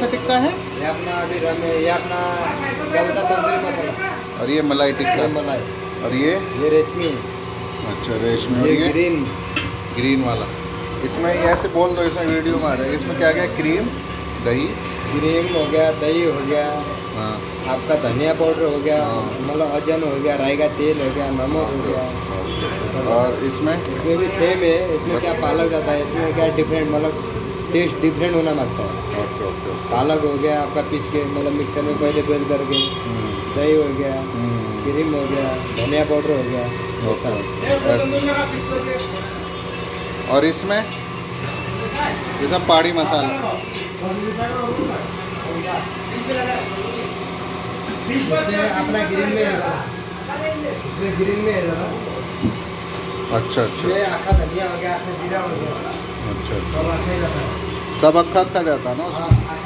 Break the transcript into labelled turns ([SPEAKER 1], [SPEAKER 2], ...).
[SPEAKER 1] सा टिक्का है
[SPEAKER 2] ये अपना अभी ये अपना क्या बोलता है, तंदूरी मसाला।
[SPEAKER 1] और ये मलाई टिक्का
[SPEAKER 2] ये मलाई।
[SPEAKER 1] और
[SPEAKER 2] ये रेशमी।
[SPEAKER 1] अच्छा रेशमी और
[SPEAKER 2] ये
[SPEAKER 1] ये
[SPEAKER 2] ग्रीन।
[SPEAKER 1] ग्रीन वाला। इसमें ये ऐसे बोल दो, इसमें वीडियो में आ रहा है। इसमें क्या क्या क्रीम, दही,
[SPEAKER 2] क्रीम हो गया, दही हो गया,
[SPEAKER 1] हाँ
[SPEAKER 2] आपका धनिया पाउडर हो गया,
[SPEAKER 1] हाँ।
[SPEAKER 2] मतलब अजन हो गया, राई का तेल हो गया, नमक हो गया।
[SPEAKER 1] और इसमें
[SPEAKER 2] इसमें भी सेम है। इसमें क्या पालक जाता है, इसमें क्या डिफरेंट, मतलब टेस्ट डिफरेंट होना मांगता है।
[SPEAKER 1] Okay okay okay.
[SPEAKER 2] पालक हो गया आपका पीस के, मतलब मिक्सर में पहले बेल करके। दही हो गया, क्रीम हो गया, धनिया पाउडर हो गया, ऐसा।
[SPEAKER 1] और इसमें जैसा पहाड़ी मसाला।
[SPEAKER 2] इसमें अपना ग्रीन में है, इसमें ग्रीन में है।
[SPEAKER 1] अच्छा अच्छा
[SPEAKER 2] ये आखा धनिया हो गया, आखा जीरा हो गया,
[SPEAKER 1] अच्छा
[SPEAKER 2] सब आखा ही रहता है।
[SPEAKER 1] सब अक्खा अक्खा जाता है ना उसमें?
[SPEAKER 2] हाँ।